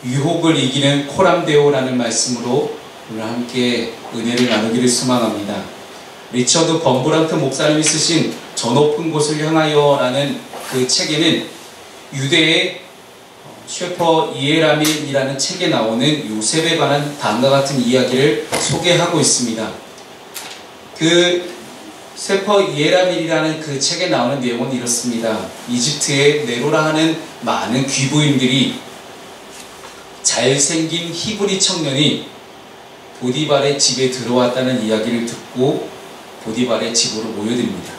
유혹을 이기는 코람데오라는 말씀으로 오늘 함께 은혜를 나누기를 소망합니다. 리처드 범브란트 목사님이 쓰신 저 높은 곳을 향하여 라는 그 책에는 유대의 셰퍼 이에라밀이라는 책에 나오는 요셉에 관한 다음과 같은 이야기를 소개하고 있습니다. 그 셰퍼 이에라밀이라는 그 책에 나오는 내용은 이렇습니다. 이집트의 네로라 하는 많은 귀부인들이 잘생긴 히브리 청년이 보디발의 집에 들어왔다는 이야기를 듣고 보디발의 집으로 모여듭니다.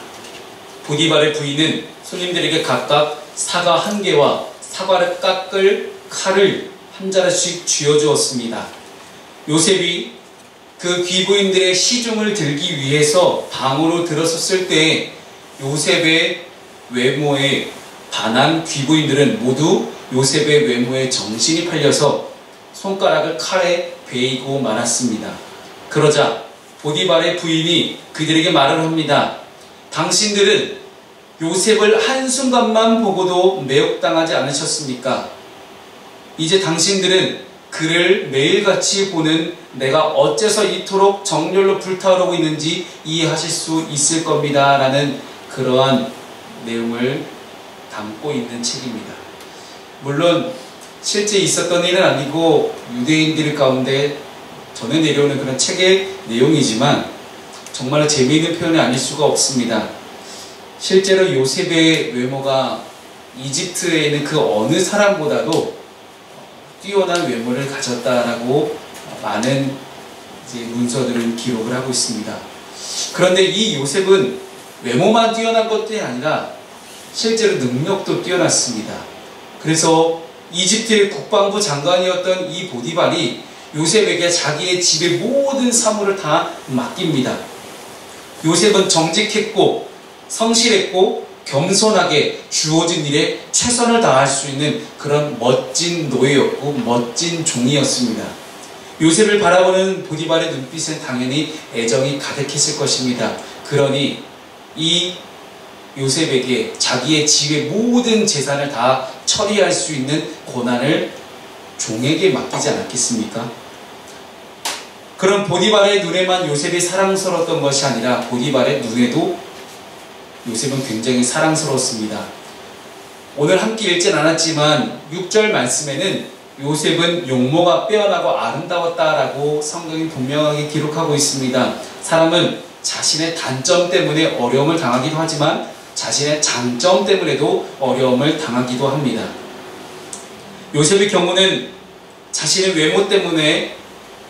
보디발의 부인은 손님들에게 각각 사과 1개와 사과를 깎을 칼을 한 자루씩 쥐어주었습니다. 요셉이 그 귀부인들의 시중을 들기 위해서 방으로 들어섰을 때 요셉의 외모에 반한 귀부인들은 모두 요셉의 외모에 정신이 팔려서 손가락을 칼에 베이고 말았습니다. 그러자 보디발의 부인이 그들에게 말을 합니다. 당신들은 요셉을 한순간만 보고도 매혹당하지 않으셨습니까? 이제 당신들은 그를 매일같이 보는 내가 어째서 이토록 정열로 불타오르고 있는지 이해하실 수 있을 겁니다. 라는 그러한 내용을 담고 있는 책입니다. 물론 실제 있었던 일은 아니고 유대인들 가운데 전해 내려오는 그런 책의 내용이지만 정말로 재미있는 표현이 아닐 수가 없습니다. 실제로 요셉의 외모가 이집트에 있는 그 어느 사람보다도 뛰어난 외모를 가졌다라고 많은 문서들은 기록을 하고 있습니다. 그런데 이 요셉은 외모만 뛰어난 것이 아니라 실제로 능력도 뛰어났습니다. 그래서 이집트의 국방부 장관이었던 이 보디발이 요셉에게 자기의 집의 모든 사무를 다 맡깁니다. 요셉은 정직했고 성실했고 겸손하게 주어진 일에 최선을 다할 수 있는 그런 멋진 노예였고 멋진 종이었습니다. 요셉을 바라보는 보디발의 눈빛은 당연히 애정이 가득했을 것입니다. 그러니 이 요셉에게 자기의 집의 모든 재산을 다 처리할 수 있는 권한을 종에게 맡기지 않았겠습니까? 그런 보디발의 눈에만 요셉이 사랑스러웠던 것이 아니라 보디발의 눈에도 요셉은 굉장히 사랑스러웠습니다. 오늘 함께 읽진 않았지만 6절 말씀에는 요셉은 용모가 빼어나고 아름다웠다라고 성경이 분명하게 기록하고 있습니다. 사람은 자신의 단점 때문에 어려움을 당하기도 하지만 자신의 장점 때문에도 어려움을 당하기도 합니다. 요셉의 경우는 자신의 외모 때문에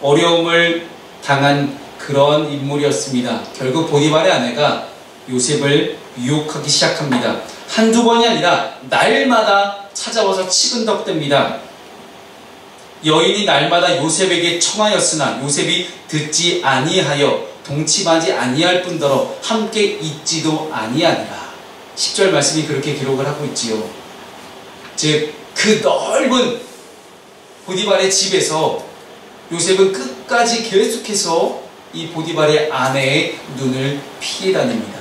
어려움을 당한 그런 인물이었습니다. 결국 보디발의 아내가 요셉을 유혹하기 시작합니다. 한두 번이 아니라 날마다 찾아와서 치근덕댑니다. 여인이 날마다 요셉에게 청하였으나 요셉이 듣지 아니하여 동침하지 아니할 뿐더러 함께 있지도 아니하니라. 10절 말씀이 그렇게 기록을 하고 있지요. 즉 그 넓은 보디발의 집에서 요셉은 끝까지 계속해서 이 보디발의 아내의 눈을 피해 다닙니다.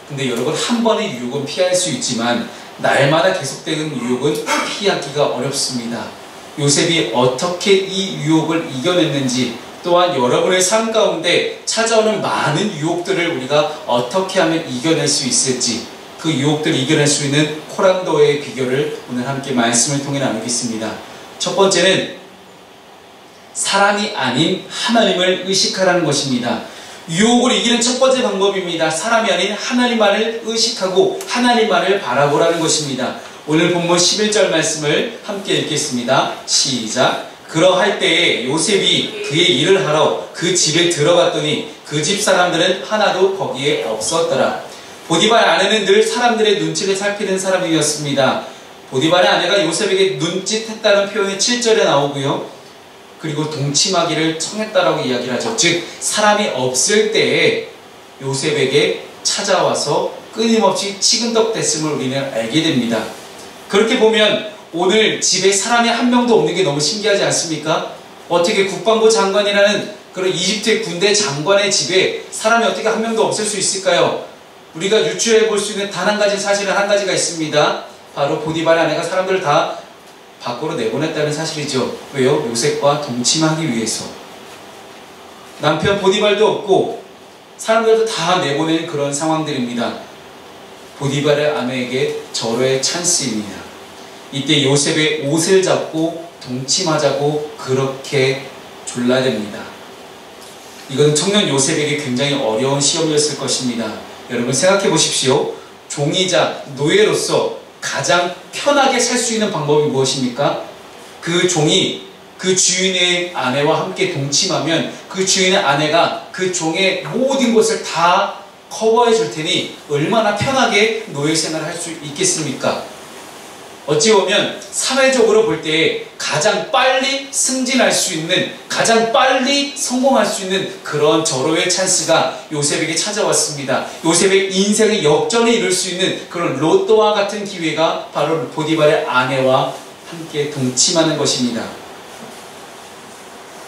근데 여러분, 한 번의 유혹은 피할 수 있지만 날마다 계속되는 유혹은 피하기가 어렵습니다. 요셉이 어떻게 이 유혹을 이겨냈는지, 또한 여러분의 삶 가운데 찾아오는 많은 유혹들을 우리가 어떻게 하면 이겨낼 수 있을지, 그 유혹들을 이겨낼 수 있는 코람데오의 비결을 오늘 함께 말씀을 통해 나누겠습니다. 첫 번째는 사람이 아닌 하나님을 의식하라는 것입니다. 유혹을 이기는 첫 번째 방법입니다. 사람이 아닌 하나님만을 의식하고 하나님만을 바라보라는 것입니다. 오늘 본문 11절 말씀을 함께 읽겠습니다. 시작. 그러할 때에 요셉이 그의 일을 하러 그 집에 들어갔더니 그 집 사람들은 하나도 거기에 없었더라. 보디발 아내는 늘 사람들의 눈치를 살피는 사람이었습니다. 보디발의 아내가 요셉에게 눈짓했다는 표현이 7절에 나오고요. 그리고 동침하기를 청했다라고 이야기를 하죠. 즉 사람이 없을 때에 요셉에게 찾아와서 끊임없이 치근덕댔음을 우리는 알게 됩니다. 그렇게 보면 오늘 집에 사람이 한 명도 없는 게 너무 신기하지 않습니까? 어떻게 국방부 장관이라는 그런 이집트의 군대 장관의 집에 사람이 어떻게 한 명도 없을 수 있을까요? 우리가 유추해 볼 수 있는 단 한 가지 사실은 한 가지가 있습니다. 바로 보디발의 아내가 사람들을 다 밖으로 내보냈다는 사실이죠. 왜요? 요셉과 동침하기 위해서. 남편 보디발도 없고 사람들도 다 내보낸 그런 상황들입니다. 보디발의 아내에게 절호의 찬스입니다. 이때 요셉의 옷을 잡고 동침하자고 그렇게 졸라댑니다. 이건 청년 요셉에게 굉장히 어려운 시험이었을 것입니다. 여러분 생각해 보십시오. 종이자 노예로서 가장 편하게 살 수 있는 방법이 무엇입니까? 그 종이 그 주인의 아내와 함께 동침하면 그 주인의 아내가 그 종의 모든 것을 다 커버해 줄 테니 얼마나 편하게 노예 생활을 할 수 있겠습니까? 어찌 보면 사회적으로 볼 때 가장 빨리 승진할 수 있는, 가장 빨리 성공할 수 있는 그런 절호의 찬스가 요셉에게 찾아왔습니다. 요셉의 인생의 역전에 이룰 수 있는 그런 로또와 같은 기회가 바로 보디발의 아내와 함께 동침하는 것입니다.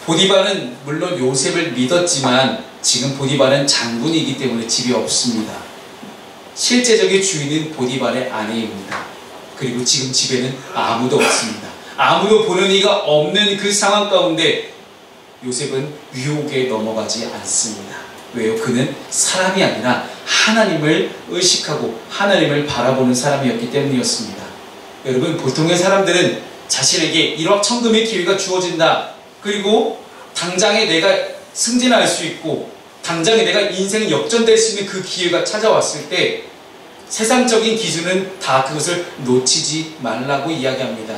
보디발은 물론 요셉을 믿었지만 지금 보디발은 장군이기 때문에 집이 없습니다. 실제적인 주인은 보디발의 아내입니다. 그리고 지금 집에는 아무도 없습니다. 아무도 보는 이가 없는 그 상황 가운데 요셉은 유혹에 넘어가지 않습니다. 왜요? 그는 사람이 아니라 하나님을 의식하고 하나님을 바라보는 사람이었기 때문이었습니다. 여러분, 보통의 사람들은 자신에게 일확천금의 기회가 주어진다. 그리고 당장에 내가 승진할 수 있고 당장에 내가 인생 역전될 수 있는 그 기회가 찾아왔을 때 세상적인 기준은 다 그것을 놓치지 말라고 이야기합니다.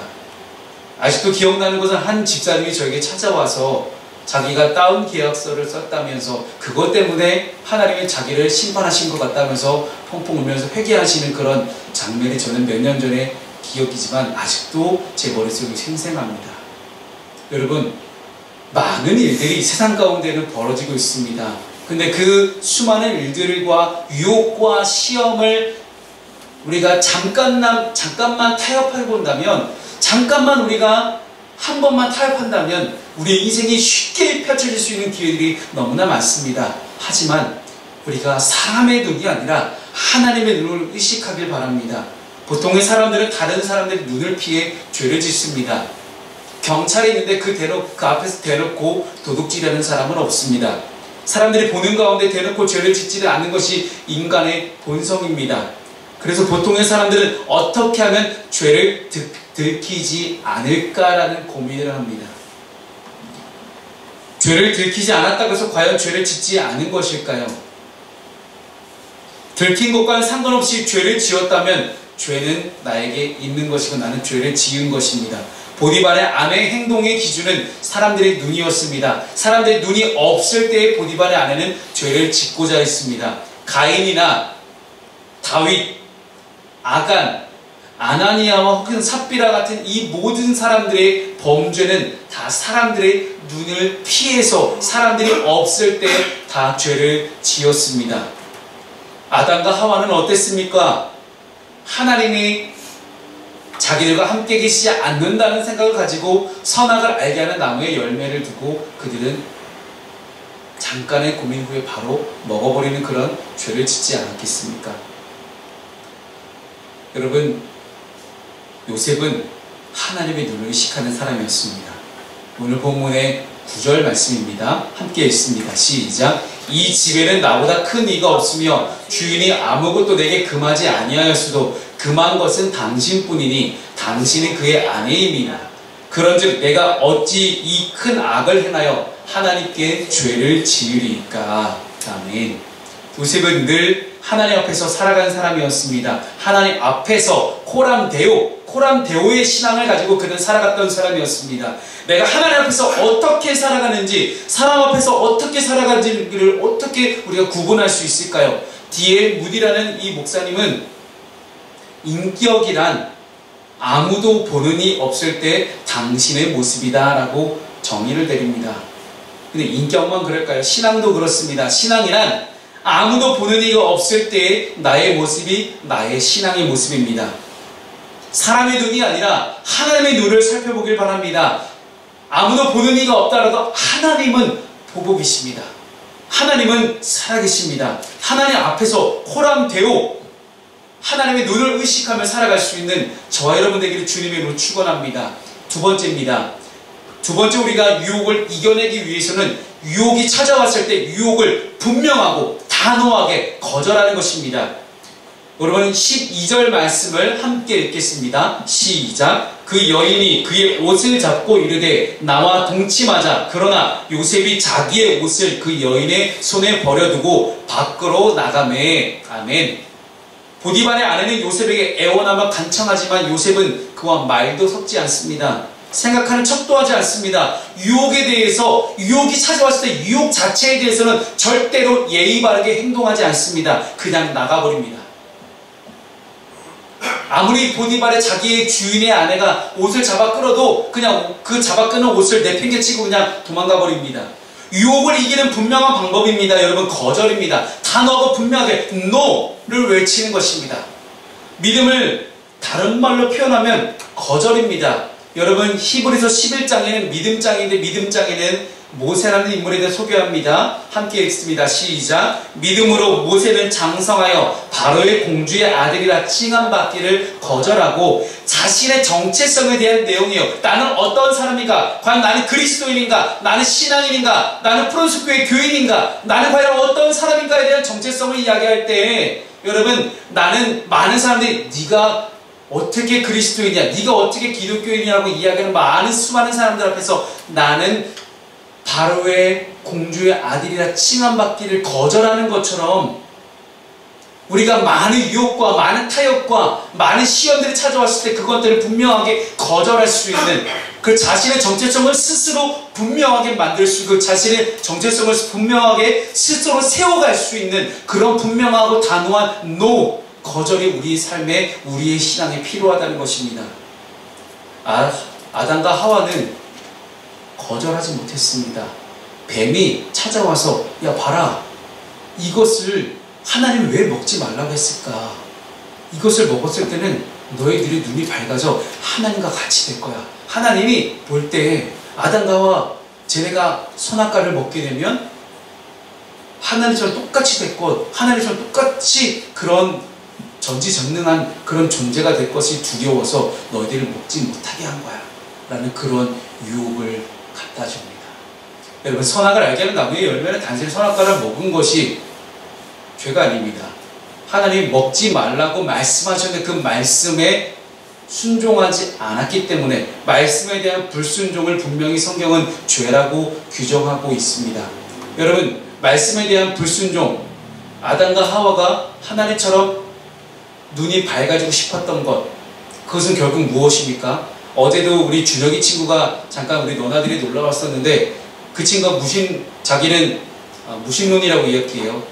아직도 기억나는 것은 한 집사님이 저에게 찾아와서 자기가 다운 계약서를 썼다면서 그것 때문에 하나님이 자기를 심판하신 것 같다면서 펑펑 울면서 회개하시는 그런 장면이 저는 몇 년 전에 기억이지만 아직도 제 머릿속에 생생합니다. 여러분, 많은 일들이 세상 가운데는 벌어지고 있습니다. 근데 그 수많은 일들과 유혹과 시험을 우리가 잠깐만 타협해 본다면, 잠깐만 우리가 한 번만 타협한다면 우리의 인생이 쉽게 펼쳐질 수 있는 기회들이 너무나 많습니다. 하지만 우리가 사람의 눈이 아니라 하나님의 눈을 의식하길 바랍니다. 보통의 사람들은 다른 사람들의 눈을 피해 죄를 짓습니다. 경찰이 있는데 그 앞에서 대놓고 도둑질하는 사람은 없습니다. 사람들이 보는 가운데 대놓고 죄를 짓지를 않는 것이 인간의 본성입니다. 그래서 보통의 사람들은 어떻게 하면 죄를 들키지 않을까라는 고민을 합니다. 죄를 들키지 않았다고 해서 과연 죄를 짓지 않은 것일까요? 들킨 것과는 상관없이 죄를 지었다면 죄는 나에게 있는 것이고 나는 죄를 지은 것입니다. 보디발의 아내의 행동의 기준은 사람들의 눈이었습니다. 사람들의 눈이 없을 때의 보디발의 아내는 죄를 짓고자 했습니다. 가인이나 다윗, 아간, 아나니아와 혹은 삽비라 같은 이 모든 사람들의 범죄는 다 사람들의 눈을 피해서 사람들이 없을 때 다 죄를 지었습니다. 아담과 하와는 어땠습니까? 하나님이 자기들과 함께 계시지 않는다는 생각을 가지고 선악을 알게 하는 나무의 열매를 두고 그들은 잠깐의 고민 후에 바로 먹어버리는 그런 죄를 짓지 않았겠습니까? 여러분, 요셉은 하나님의 눈을 의식하는 사람이었습니다. 오늘 본문의 9절 말씀입니다. 함께 읽습니다. 시작. 이 집에는 나보다 큰 이가 없으며 주인이 아무것도 내게 금하지 아니하였으도 금한 것은 당신뿐이니 당신이 그의 아내임이라. 그런즉 내가 어찌 이 큰 악을 행하여 하나님께 죄를 지으리까. 아멘. 요셉은 늘 하나님 앞에서 살아간 사람이었습니다. 하나님 앞에서 코람데오의 신앙을 가지고 그는 살아갔던 사람이었습니다. 내가 하나님 앞에서 어떻게 살아가는지, 사람 앞에서 어떻게 살아가는지를 어떻게 우리가 구분할 수 있을까요? D.L. 무디라는 이 목사님은 인격이란 아무도 보는 이 없을 때 당신의 모습이다 라고 정의를 내립니다. 근데 인격만 그럴까요? 신앙도 그렇습니다. 신앙이란 아무도 보는 이가 없을 때의 나의 모습이 나의 신앙의 모습입니다. 사람의 눈이 아니라 하나님의 눈을 살펴보길 바랍니다. 아무도 보는 이가 없다라도 하나님은 보고 계십니다. 하나님은 살아계십니다. 하나님 앞에서 코람데오 하나님의 눈을 의식하며 살아갈 수 있는 저와 여러분 되기를 주님의 이름으로 축원합니다. 두 번째입니다. 두 번째, 우리가 유혹을 이겨내기 위해서는 유혹이 찾아왔을 때 유혹을 분명하고 단호하게 거절하는 것입니다. 여러분 12절 말씀을 함께 읽겠습니다. 시작. 그 여인이 그의 옷을 잡고 이르되 나와 동침하자. 그러나 요셉이 자기의 옷을 그 여인의 손에 버려두고 밖으로 나가매. 아멘. 보디발의 아내는 요셉에게 애원하며 간청하지만 요셉은 그와 말도 섞지 않습니다. 생각하는 척도 하지 않습니다. 유혹에 대해서, 유혹이 찾아왔을 때 유혹 자체에 대해서는 절대로 예의 바르게 행동하지 않습니다. 그냥 나가버립니다. 아무리 보디발의 자기의 주인의 아내가 옷을 잡아 끌어도 그냥 그 잡아 끄는 옷을 내팽개치고 그냥 도망가 버립니다. 유혹을 이기는 분명한 방법입니다. 여러분, 거절입니다. 단호하고 분명하게 NO를 외치는 것입니다. 믿음을 다른 말로 표현하면 거절입니다. 여러분, 히브리서 11장에는 믿음장인데 믿음장에는 모세라는 인물에 대해 소개합니다. 함께 읽습니다. 시작. 믿음으로 모세는 장성하여 바로의 공주의 아들이라 칭함받기를 거절하고 자신의 정체성에 대한 내용이요. 나는 어떤 사람인가? 과연 나는 그리스도인인가? 나는 신앙인인가? 나는 프론스교회 교인인가? 나는 과연 어떤 사람인가에 대한 정체성을 이야기할 때 여러분, 나는 많은 사람들이 네가 어떻게 그리스도인이야? 네가 어떻게 기독교인이라고 이야기하는 많은 수많은 사람들 앞에서 나는 바로의 공주의 아들이라 칭함받기를 거절하는 것처럼 우리가 많은 유혹과 많은 타협과 많은 시험들이 찾아왔을 때 그것들을 분명하게 거절할 수 있는, 그 자신의 정체성을 스스로 분명하게 만들 수 있고 자신의 정체성을 분명하게 스스로 세워갈 수 있는 그런 분명하고 단호한 NO, 거절이 우리 삶에, 우리의 신앙에 필요하다는 것입니다. 아담과 하와는 거절하지 못했습니다. 뱀이 찾아와서 야 봐라, 이것을 하나님 왜 먹지 말라고 했을까? 이것을 먹었을 때는 너희들이 눈이 밝아져 하나님과 같이 될 거야. 하나님이 볼 때 아담과 하와 쟤네가 선악과를 먹게 되면 하나님처럼 똑같이 될 것, 하나님처럼 똑같이 그런 전지전능한 그런 존재가 될 것이 두려워서 너희들을 먹지 못하게 한 거야 라는 그런 유혹을 갖다 줍니다. 여러분, 선악을 알게 하는 나무의 열매는 단순히 선악과를 먹은 것이 죄가 아닙니다. 하나님이 먹지 말라고 말씀하셨는데 그 말씀에 순종하지 않았기 때문에 말씀에 대한 불순종을 분명히 성경은 죄라고 규정하고 있습니다. 여러분, 말씀에 대한 불순종, 아담과 하와가 하나님처럼 눈이 밝아지고 싶었던 것, 그것은 결국 무엇입니까? 어제도 우리 준혁이 친구가 잠깐 우리 너나들이 놀러 왔었는데 그 친구가 자기는 무신론이라고 이야기해요.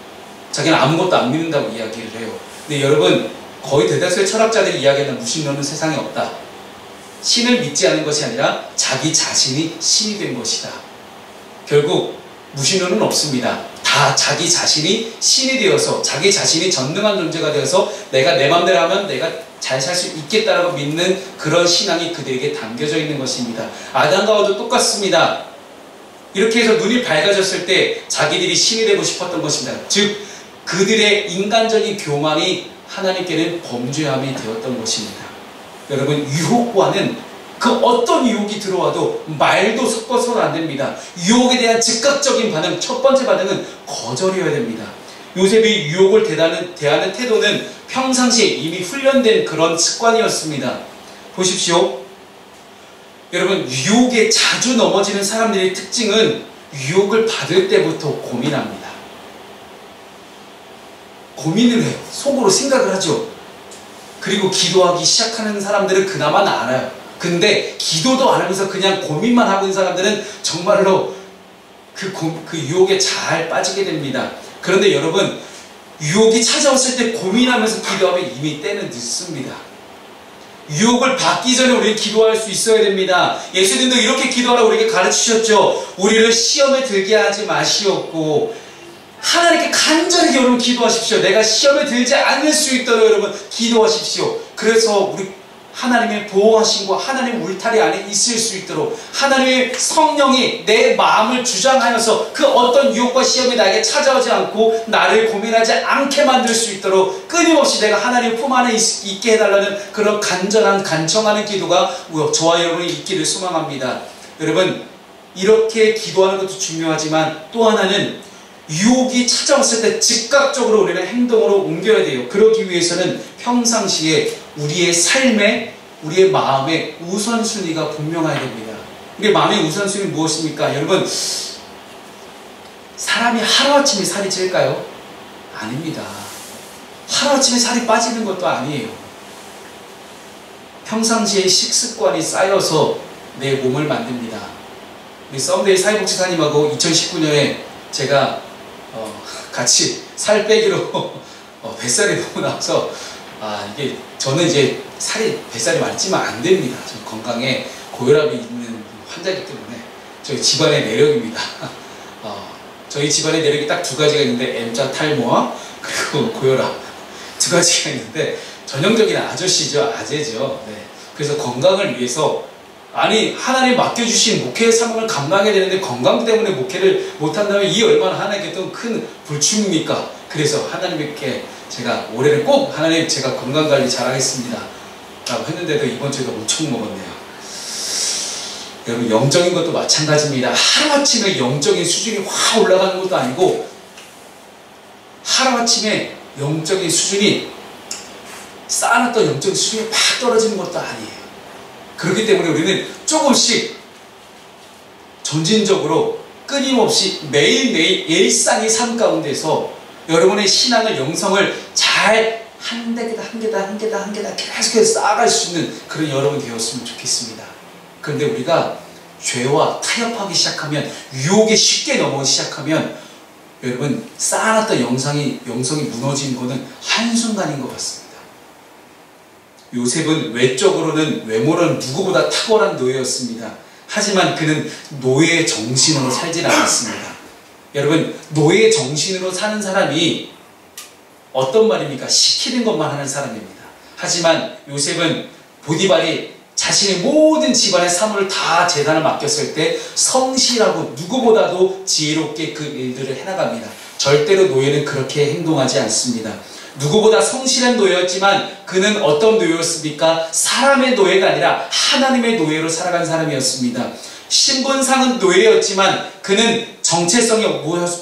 자기는 아무것도 안 믿는다고 이야기를 해요. 근데 여러분, 거의 대다수의 철학자들이 이야기하는 무신론은 세상에 없다. 신을 믿지 않은 것이 아니라 자기 자신이 신이 된 것이다. 결국 무신론은 없습니다. 다 자기 자신이 신이 되어서 자기 자신이 전능한 존재가 되어서 내가 내 맘대로 하면 내가 잘 살 수 있겠다라고 믿는 그런 신앙이 그들에게 담겨져 있는 것입니다. 아담과 하와도 똑같습니다. 이렇게 해서 눈이 밝아졌을 때 자기들이 신이 되고 싶었던 것입니다. 즉 그들의 인간적인 교만이 하나님께는 범죄함이 되었던 것입니다. 여러분, 유혹과는 그 어떤 유혹이 들어와도 말도 섞어서는 안 됩니다. 유혹에 대한 즉각적인 반응, 첫 번째 반응은 거절이어야 됩니다. 요셉이 유혹을 대하는 태도는 평상시에 이미 훈련된 그런 습관이었습니다. 보십시오. 여러분, 유혹에 자주 넘어지는 사람들의 특징은 유혹을 받을 때부터 고민합니다. 고민을 해요. 속으로 생각을 하죠. 그리고 기도하기 시작하는 사람들은 그나마 알아요. 근데 기도도 안 하면서 그냥 고민만 하고 있는 사람들은 정말로 그 유혹에 잘 빠지게 됩니다. 그런데 여러분, 유혹이 찾아왔을 때 고민하면서 기도하면 이미 때는 늦습니다. 유혹을 받기 전에 우리는 기도할 수 있어야 됩니다. 예수님도 이렇게 기도하라고 우리에게 가르치셨죠. 우리를 시험에 들게 하지 마시옵고 하나님께 간절히 여러분 기도하십시오. 내가 시험에 들지 않을 수 있도록 여러분 기도하십시오. 그래서 우리 하나님의 보호하심과 하나님의 울타리 안에 있을 수 있도록 하나님의 성령이 내 마음을 주장하여서 그 어떤 유혹과 시험이 나에게 찾아오지 않고 나를 고민하지 않게 만들 수 있도록 끊임없이 내가 하나님의 품 안에 있게 해달라는 그런 간절한 간청하는 기도가 저와 여러분이 있기를 소망합니다. 여러분, 이렇게 기도하는 것도 중요하지만 또 하나는 유혹이 찾아왔을 때 즉각적으로 우리는 행동으로 옮겨야 돼요. 그러기 위해서는 평상시에 우리의 삶에, 우리의 마음의 우선순위가 분명해야 됩니다. 우리의 마음의 우선순위는 무엇입니까? 여러분, 사람이 하루아침에 살이 찔까요? 아닙니다. 하루아침에 살이 빠지는 것도 아니에요. 평상시에 식습관이 쌓여서 내 몸을 만듭니다. 우리 썸데이 사회복지사님하고 2019년에 제가 같이 살 빼기로 뱃살이 너무 나와서 이게 저는 이제 뱃살이 많지만 안 됩니다. 저 건강에 고혈압이 있는 환자이기 때문에 저희 집안의 내력입니다. 저희 집안의 내력이 딱 두 가지가 있는데 M자 탈모와 그리고 고혈압 두 가지가 있는데 전형적인 아재죠. 네. 그래서 건강을 위해서 하나님 맡겨주신 목회의 사명을 감당해야 되는데 건강 때문에 목회를 못한다면 이 얼마나 하나님께 또 큰 불충입니까? 그래서 하나님께 제가 올해는 꼭 하나님 제가 건강관리 잘하겠습니다 라고 했는데도 이번 주에도 엄청 먹었네요. 여러분, 영적인 것도 마찬가지입니다. 하루아침에 영적인 수준이 확 올라가는 것도 아니고 하루아침에 영적인 수준이 쌓아놨던 영적인 수준이 팍 떨어지는 것도 아니에요. 그렇기 때문에 우리는 조금씩 점진적으로 끊임없이 매일매일 일상의 삶 가운데서 여러분의 신앙을, 영성을 잘 한 개다 계속해서 쌓아갈 수 있는 그런 여러분 되었으면 좋겠습니다. 그런데 우리가 죄와 타협하기 시작하면, 유혹에 쉽게 넘어오기 시작하면 여러분, 쌓아놨던 영성이 무너지는 것은 한순간인 것 같습니다. 요셉은 외모로는 누구보다 탁월한 노예였습니다. 하지만 그는 노예의 정신으로 살지 않았습니다. 여러분, 노예의 정신으로 사는 사람이 어떤 말입니까? 시키는 것만 하는 사람입니다. 하지만 요셉은 보디발이 자신의 모든 집안의 사물을 다 재단을 맡겼을 때 성실하고 누구보다도 지혜롭게 그 일들을 해나갑니다. 절대로 노예는 그렇게 행동하지 않습니다. 누구보다 성실한 노예였지만 그는 어떤 노예였습니까? 사람의 노예가 아니라 하나님의 노예로 살아간 사람이었습니다. 신분상은 노예였지만 그는 정체성이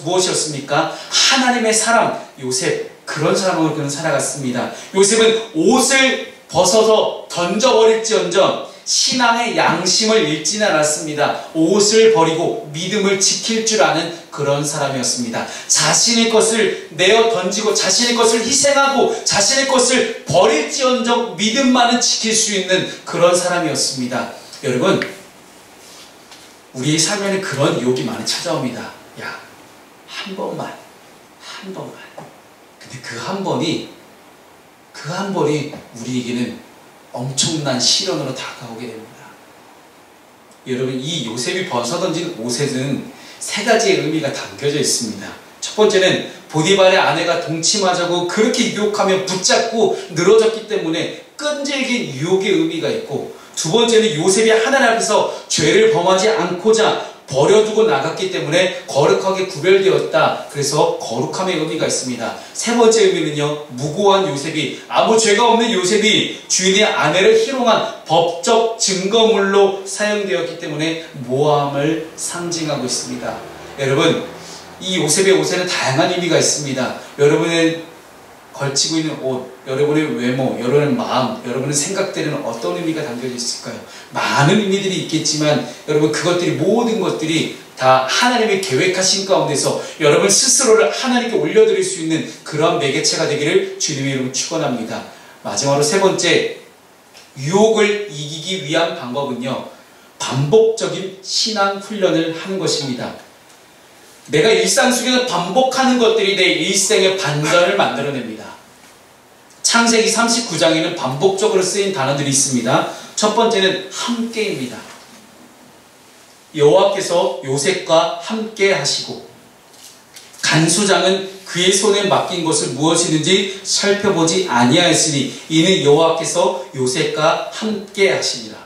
무엇이었습니까? 하나님의 사람, 요셉, 그런 사람으로 그는 살아갔습니다. 요셉은 옷을 벗어서 던져버릴지언정 신앙의 양심을 잃지는 않았습니다. 옷을 버리고 믿음을 지킬 줄 아는 그런 사람이었습니다. 자신의 것을 내어 던지고 자신의 것을 희생하고 자신의 것을 버릴지언정 믿음만은 지킬 수 있는 그런 사람이었습니다. 여러분, 우리의 삶에는 그런 유혹이 많이 찾아옵니다. 야, 한 번만. 근데 그 한 번이 우리에게는 엄청난 시련으로 다가오게 됩니다. 여러분, 이 요셉이 벗어던진 옷에는 세 가지의 의미가 담겨져 있습니다. 첫 번째는 보디발의 아내가 동침하자고 그렇게 유혹하며 붙잡고 늘어졌기 때문에 끈질긴 유혹의 의미가 있고, 두 번째는 요셉이 하나님 앞에서 죄를 범하지 않고자 버려두고 나갔기 때문에 거룩하게 구별되었다. 그래서 거룩함의 의미가 있습니다. 세 번째 의미는요, 무고한 요셉이, 아무 죄가 없는 요셉이 주인의 아내를 희롱한 법적 증거물로 사용되었기 때문에 모함을 상징하고 있습니다. 여러분, 이 요셉의 옷에는 다양한 의미가 있습니다. 여러분의 걸치고 있는 옷, 여러분의 외모, 여러분의 마음, 여러분의 생각들에는 어떤 의미가 담겨져 있을까요? 많은 의미들이 있겠지만 여러분, 그것들이, 모든 것들이 다 하나님의 계획하신 가운데서 여러분 스스로를 하나님께 올려드릴 수 있는 그런 매개체가 되기를 주님의 이름으로 축원합니다. 마지막으로 세 번째, 유혹을 이기기 위한 방법은요, 반복적인 신앙 훈련을 하는 것입니다. 내가 일상 속에서 반복하는 것들이 내 일생의 반전을 만들어냅니다. 창세기 39장에는 반복적으로 쓰인 단어들이 있습니다. 첫 번째는 함께입니다. 여호와께서 요셉과 함께 하시고, 간수장은 그의 손에 맡긴 것을 무엇이든지 살펴보지 아니하였으니 이는 여호와께서 요셉과 함께 하시니라.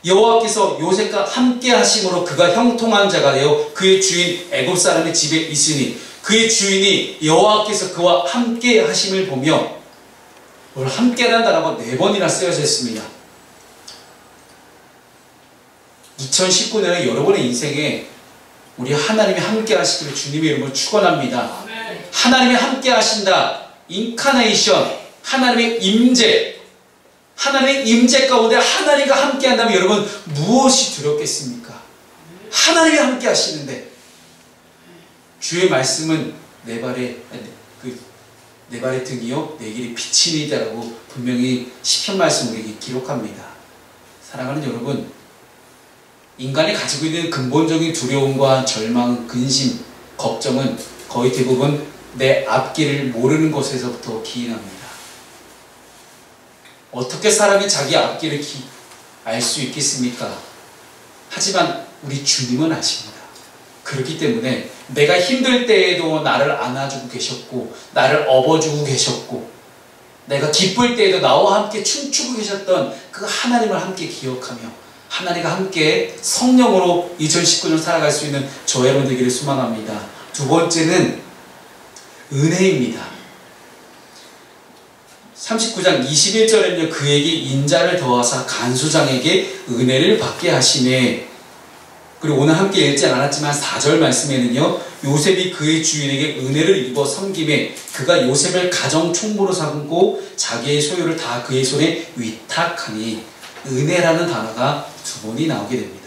여호와께서 요셉과 함께 하심으로 그가 형통한 자가 되어 그의 주인 애굽 사람의 집에 있으니 그의 주인이 여호와께서 그와 함께 하심을 보며, 오늘 함께라는 단어가 4번이나 쓰여져 있습니다. 2019년에 여러분의 인생에 우리 하나님이 함께 하시기를 주님의 이름으로 축원합니다. 하나님이 함께 하신다. 인카네이션, 하나님의 임재, 하나님의 임재 가운데 하나님과 함께 한다면 여러분 무엇이 두렵겠습니까? 하나님이 함께 하시는데, 주의 말씀은 내 발의 등이요 내 길이 빛이니다라고 분명히 시편 말씀 우리에게 기록합니다. 사랑하는 여러분, 인간이 가지고 있는 근본적인 두려움과 절망, 근심, 걱정은 거의 대부분 내 앞길을 모르는 것에서부터 기인합니다. 어떻게 사람이 자기 앞길을 알 수 있겠습니까? 하지만 우리 주님은 아십니다. 그렇기 때문에 내가 힘들 때에도 나를 안아주고 계셨고, 나를 업어주고 계셨고, 내가 기쁠 때에도 나와 함께 춤추고 계셨던 그 하나님을 함께 기억하며 하나님과 함께 성령으로 2019년 살아갈 수 있는 저 여러분 되기를 소망합니다. 두 번째는 은혜입니다. 39장 21절에는요, 그에게 인자를 더하사 간수장에게 은혜를 받게 하시네. 그리고 오늘 함께 읽지 않았지만 4절 말씀에는요, 요셉이 그의 주인에게 은혜를 입어 섬김에 그가 요셉을 가정 총무로 삼고 자기의 소유를 다 그의 손에 위탁하니, 은혜라는 단어가 2번이 나오게 됩니다.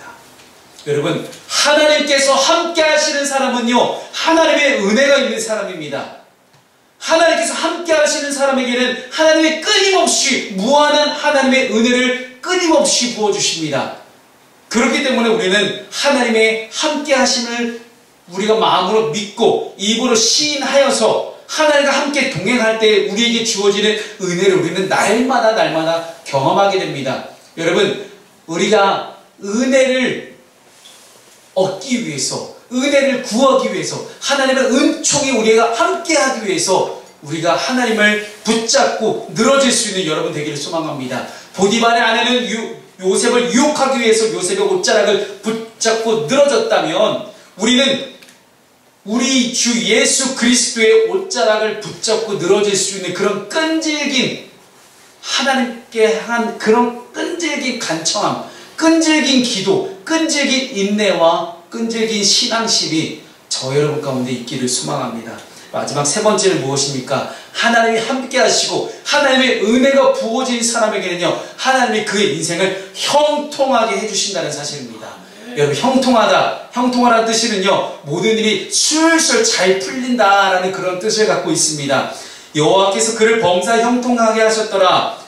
여러분, 하나님께서 함께 하시는 사람은요, 하나님의 은혜가 있는 사람입니다. 하나님께서 함께 하시는 사람에게는 하나님의 끊임없이 무한한 하나님의 은혜를 끊임없이 부어주십니다. 그렇기 때문에 우리는 하나님의 함께 하심을 우리가 마음으로 믿고 입으로 시인하여서 하나님과 함께 동행할 때 우리에게 주어지는 은혜를 우리는 날마다 경험하게 됩니다. 여러분, 우리가 은혜를 얻기 위해서, 은혜를 구하기 위해서, 하나님의 은총이 우리가 함께하기 위해서 우리가 하나님을 붙잡고 늘어질 수 있는 여러분 되기를 소망합니다. 보디발의 아내는 요셉을 유혹하기 위해서 요셉의 옷자락을 붙잡고 늘어졌다면, 우리는 우리 주 예수 그리스도의 옷자락을 붙잡고 늘어질 수 있는 그런 끈질긴, 하나님께 향한 그런 끈질긴 간청함, 끈질긴 기도, 끈질긴 인내와 끈질긴 신앙심이 저 여러분 가운데 있기를 소망합니다. 마지막 3번째는 무엇입니까? 하나님이 함께 하시고 하나님의 은혜가 부어진 사람에게는요, 하나님이 그의 인생을 형통하게 해주신다는 사실입니다. 여러분, 형통하다는 뜻은요, 모든 일이 술술 잘 풀린다라는 그런 뜻을 갖고 있습니다. 여호와께서 그를 범사 형통하게 하셨더라.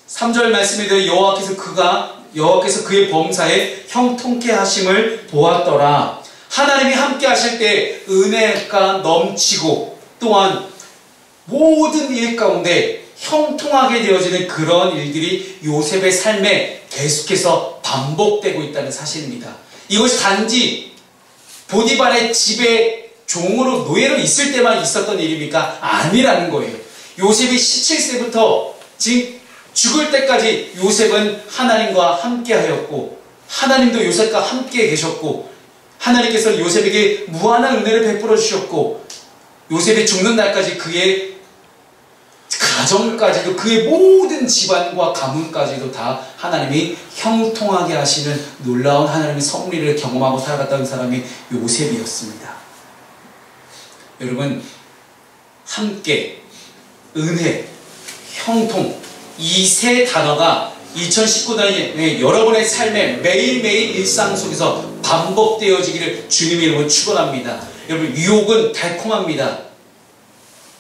3절 말씀에 여호와께서 그의 범사에 형통케 하심을 보았더라. 하나님이 함께 하실 때 은혜가 넘치고 또한 모든 일 가운데 형통하게 되어지는 그런 일들이 요셉의 삶에 계속해서 반복되고 있다는 사실입니다. 이것이 단지 보디발의 집에 종으로, 노예로 있을 때만 있었던 일입니까? 아니라는 거예요. 요셉이 17세부터 지금 죽을 때까지 요셉은 하나님과 함께 하였고, 하나님도 요셉과 함께 계셨고, 하나님께서 요셉에게 무한한 은혜를 베풀어 주셨고, 요셉이 죽는 날까지 그의 가정까지도, 그의 모든 집안과 가문까지도 다 하나님이 형통하게 하시는 놀라운 하나님의 섭리를 경험하고 살아갔던 사람이 요셉이었습니다. 여러분, 함께, 은혜, 형통, 이 세 단어가 2019년에 여러분의 삶의 매일매일 일상 속에서 반복되어지기를 주님의 이름으로 축원합니다. 여러분, 유혹은 달콤합니다.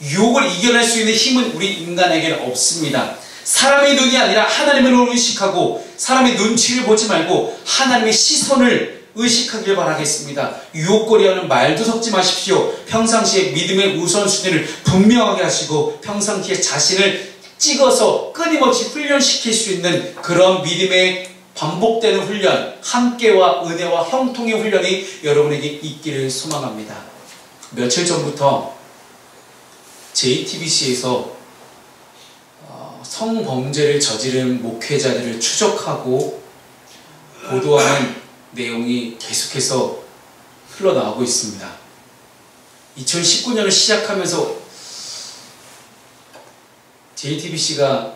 유혹을 이겨낼 수 있는 힘은 우리 인간에게는 없습니다. 사람의 눈이 아니라 하나님의 눈을 의식하고, 사람의 눈치를 보지 말고 하나님의 시선을 의식하길 바라겠습니다. 유혹거리하는 말도 섞지 마십시오. 평상시에 믿음의 우선순위를 분명하게 하시고, 평상시에 자신을 찍어서 끊임없이 훈련시킬 수 있는 그런 믿음의 반복되는 훈련, 함께와 은혜와 형통의 훈련이 여러분에게 있기를 소망합니다. 며칠 전부터 JTBC에서 성범죄를 저지른 목회자들을 추적하고 보도하는 내용이 계속해서 흘러나오고 있습니다. 2019년을 시작하면서 JTBC가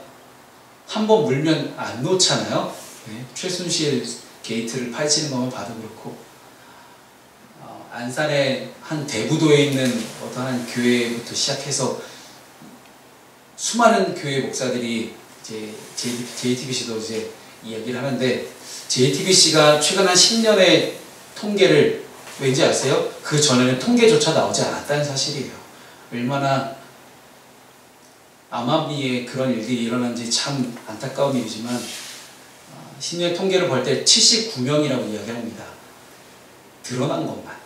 한번 물면 안 놓잖아요. 네? 최순실 게이트를 파헤치는 것만 봐도 그렇고, 안산의 한 대부도에 있는 어떤 한 교회부터 시작해서 수많은 교회 목사들이 이제 JTBC도 이제 이야기를 하는데, JTBC가 최근 한 10년의 통계를 왠지 아세요? 그 전에는 통계조차 나오지 않았다는 사실이에요. 얼마나 암암리에 그런 일들이 일어난지 참 안타까운 일이지만 10년 통계를 볼 때 79명이라고 이야기합니다. 드러난 것만.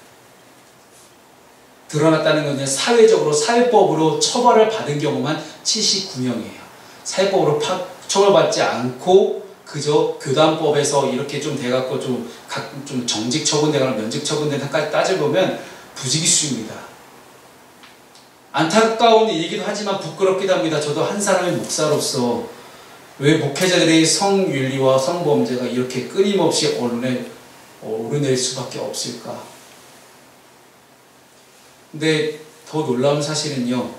드러났다는 건 사회적으로, 사회법으로 처벌을 받은 경우만 79명이에요. 사회법으로 처벌받지 않고 그저 교단법에서 이렇게 좀 돼갖고 좀 정직 처분되거나 면직 처분된 데까지 따져보면 부지기수입니다. 안타까운 일이기도 하지만 부끄럽기도 합니다. 저도 한 사람의 목사로서 왜 목회자들의 성윤리와 성범죄가 이렇게 끊임없이 언론에 오르낼 수밖에 없을까? 근데 더 놀라운 사실은요,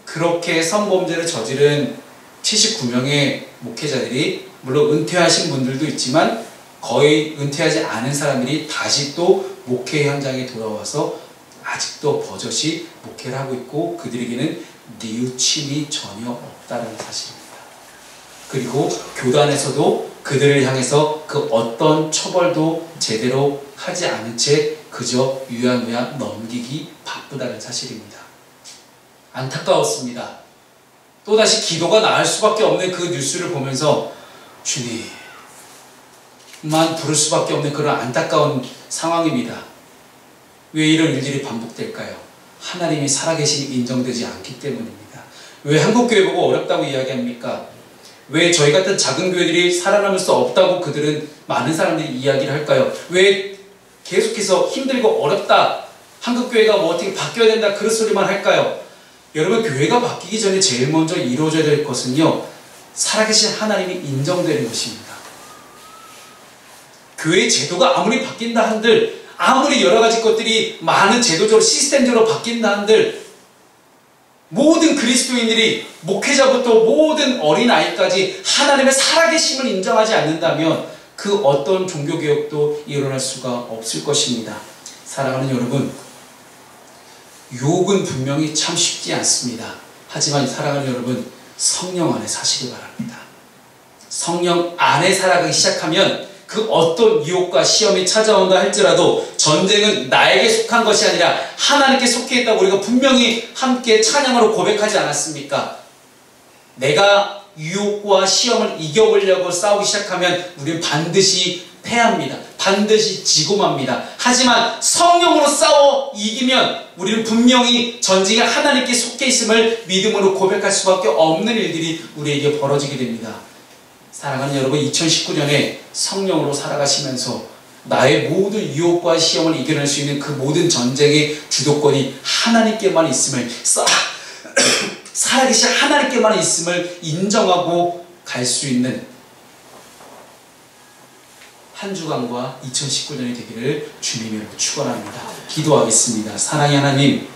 그렇게 성범죄를 저지른 79명의 목회자들이 물론 은퇴하신 분들도 있지만 거의 은퇴하지 않은 사람들이 다시 또 목회 현장에 돌아와서 아직도 버젓이 목회를 하고 있고 그들에게는 뉘우침이 전혀 없다는 사실입니다. 그리고 교단에서도 그들을 향해서 그 어떤 처벌도 제대로 하지 않은 채 그저 유야무야 넘기기 바쁘다는 사실입니다. 안타까웠습니다. 또다시 기도가 나을 수밖에 없는 그 뉴스를 보면서 주님만 부를 수밖에 없는 그런 안타까운 상황입니다. 왜 이런 일들이 반복될까요? 하나님이 살아계심이 인정되지 않기 때문입니다. 왜 한국교회 보고 어렵다고 이야기합니까? 왜 저희 같은 작은 교회들이 살아남을 수 없다고 그들은 많은 사람들이 이야기를 할까요? 왜 계속해서 힘들고 어렵다, 한국교회가 뭐 어떻게 바뀌어야 된다 그런 소리만 할까요? 여러분, 교회가 바뀌기 전에 제일 먼저 이루어져야 될 것은요, 살아계신 하나님이 인정되는 것입니다. 교회 제도가 아무리 바뀐다 한들, 아무리 여러 가지 것들이 많은 제도적으로 시스템적으로 바뀐다 한들, 모든 그리스도인들이 목회자부터 모든 어린아이까지 하나님의 살아계심을 인정하지 않는다면 그 어떤 종교개혁도 일어날 수가 없을 것입니다. 사랑하는 여러분, 유혹은 분명히 참 쉽지 않습니다. 하지만 사랑하는 여러분, 성령 안에 사시기 바랍니다. 성령 안에 살아가기 시작하면 그 어떤 유혹과 시험이 찾아온다 할지라도 전쟁은 나에게 속한 것이 아니라 하나님께 속해 있다고 우리가 분명히 함께 찬양으로 고백하지 않았습니까? 내가 유혹과 시험을 이겨보려고 싸우기 시작하면 우리는 반드시 패합니다. 반드시 지고 맙니다. 하지만 성령으로 싸워 이기면 우리는 분명히 전쟁이 하나님께 속해 있음을 믿음으로 고백할 수밖에 없는 일들이 우리에게 벌어지게 됩니다. 사랑하는 여러분, 2019년에 성령으로 살아가시면서 나의 모든 유혹과 시험을 이겨낼 수 있는 그 모든 전쟁의 주도권이 하나님께만 있음을, 살아계신 하나님께만 있음을 인정하고 갈 수 있는 한 주간과 2019년이 되기를 주님으로 축원합니다. 기도하겠습니다. 사랑의 하나님,